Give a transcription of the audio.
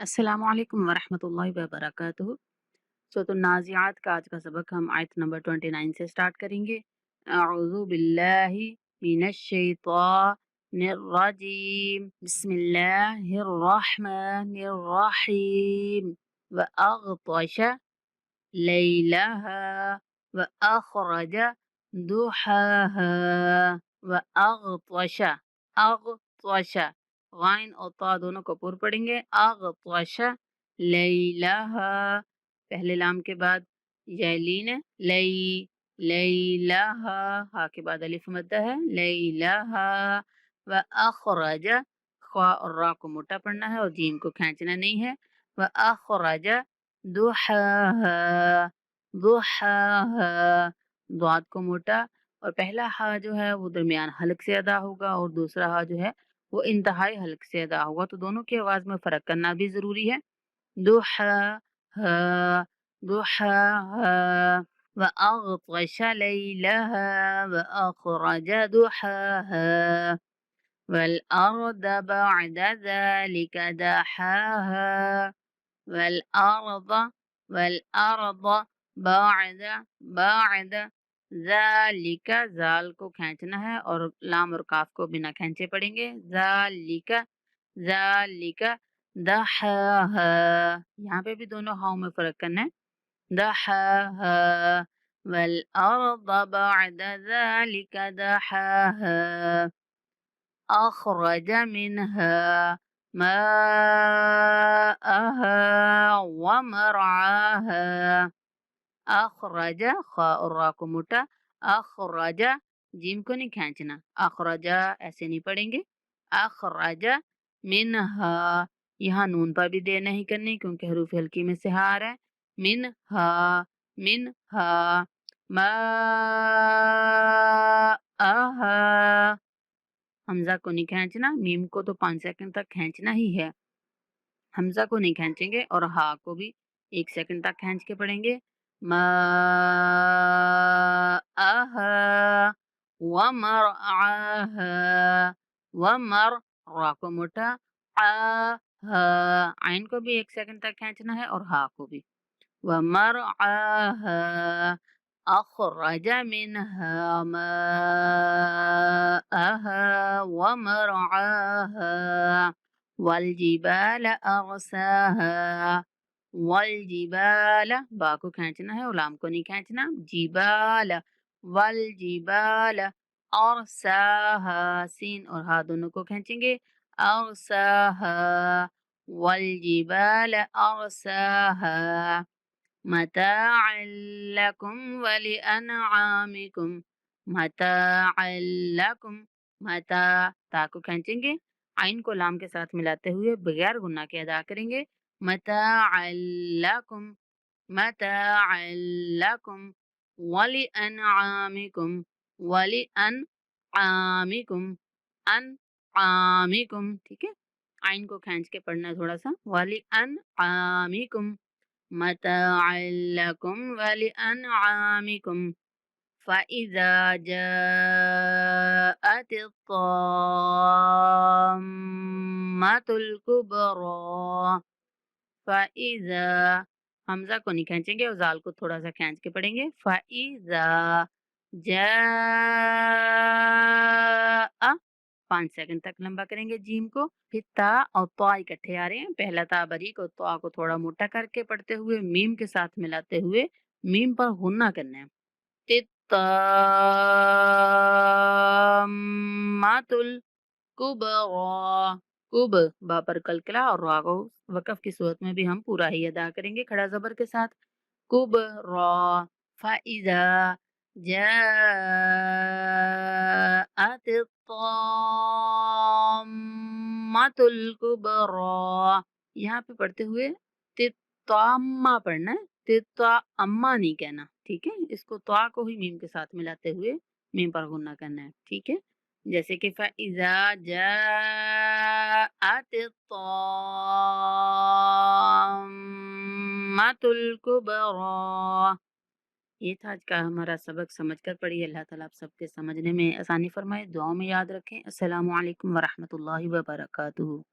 अस्सलामु अलैकुम वरहमतुल्लाहि वबरकातुहू। सूरह नाज़ियात का आज का सबक हम आयत नंबर 29 से स्टार्ट करेंगे। अऊज़ु बिल्लाहि मिनश शैतानिर रजीम। बिस्मिल्लाहिर रहमानिर रहीम। व अग़तश लैलहा व अख़रज दुहाहा व अग़तश अग़तश गाइन और ता दोनों को पूर पढ़ेंगे। अग़तश लैलहा पहले लाम के बाद यलीन लई लैलहा हा के बाद अलिफ मद्दा है लैलहा व अख़रज ख्वा और रा को मोटा पढ़ना है और जीम को खींचना नहीं है। व अख़रज दुहाहा दुहाहा द्वाद को मोटा और पहला हा जो है वो दरमियान हल्क से अदा होगा और दूसरा हा जो है वो इंतहाई हल्क से अदा होगा, तो दोनों की आवाज में फर्क करना भी जरूरी है। दुहाहा दुहाहा व अग़तश लैलहा व अख़रज दुहाहा वल अर्द बअद ज़ालिक दहाहा वल अर्द बअद बअद ज़ालिक जाल को खींचना है और लाम और काफ को बिना खींचे पढ़ेंगे। ज़ालिक ज़ालिक दहाहा यहाँ पे भी दोनों हाव में फर्क करना है। दहाहा वल अर्द बअद ज़ालिक दहाहा अख़रज मिनहा माअहा व मरआहा अख़रज ख़ा और रा को मोटा अख़रज जीम को नहीं खींचना, अख़रज ऐसे नहीं पढ़ेंगे। अख़रज मिनहा यहाँ नून पर भी देर नहीं करनी क्योंकि हरूफ हल्की में से हा आ रहा है। मिनहा मिनहा माअहा हमजा को नहीं खींचना, मीम को तो 5 सेकंड तक खींचना ही है, हमजा को नहीं खींचेंगे और हा को भी 1 सेकंड तक खींच के पढ़ेंगे। माअहा व मरआहा व मर रा को मोटा आहा आइन को भी 1 सेकंड तक खींचना है और हा को भी। व मरआहा अख़रज मिनहा माअहा व मरआहा वल जिबाल अरसाहा वल जिबाल बा को खींचना है और लाम को नहीं खींचना। जिबाल वल जिबाल अरसाहा सीन और हा दोनों को खींचेंगे। अरसाहा वल जिबाल अरसाहा मताअन लकुम व लिअनआमिकुम मताअन लकुम मता ता को खींचेंगे, आइन को लाम के साथ मिलाते हुए बगैर गुन्ना के अदा करेंगे। मताअन लकुम व लिअनआमिकुम व लिअनआमिकुम अनआमिकुम, ठीक है, आइन को खींच के पढ़ना है थोड़ा सा। व लिअनआमिकुम मताअन लकुम व लिअनआमिकुम फ़इज़ा जाअतित ताम्मतुल कुबरा फ़इज़ा हमजा को नहीं खींचेंगे और जाल को थोड़ा सा खींच के पढ़ेंगे। फ़इज़ा जाअ 5 सेकंड तक लंबा करेंगे जीम को, फिर ता और ता इकट्ठे आ रहे हैं। पहला ता बारीक और ता को थोड़ा मोटा करके पढ़ते हुए मीम के साथ मिलाते हुए मीम पर गुन्ना करना है। तित्ताम्मातुल कुबरा कुब बा पर कलकला और रा को वकफ की सूरत में भी हम पूरा ही अदा करेंगे खड़ा जबर के साथ। कुबरा फ़इज़ा जाअतित ताम्मतुल कुबरा यहाँ पे पढ़ते हुए तित्ताम्मा पढ़ना है, तित्ता अम्मा नहीं कहना, ठीक है। इसको त्वा को ही मीम के साथ मिलाते हुए मीम पर गुन्ना करना है, ठीक है। जैसे कि फ़इज़ा जाअतित ताम्मतुल कुबरा। ये था आज का हमारा सबक, समझकर पढ़िए। अल्लाह ताला आप सबके समझने में आसानी फरमाए, दुआओं में याद रखें। अस्सलामु अलैकुम वरहमतुल्लाहि वबरकातुहू।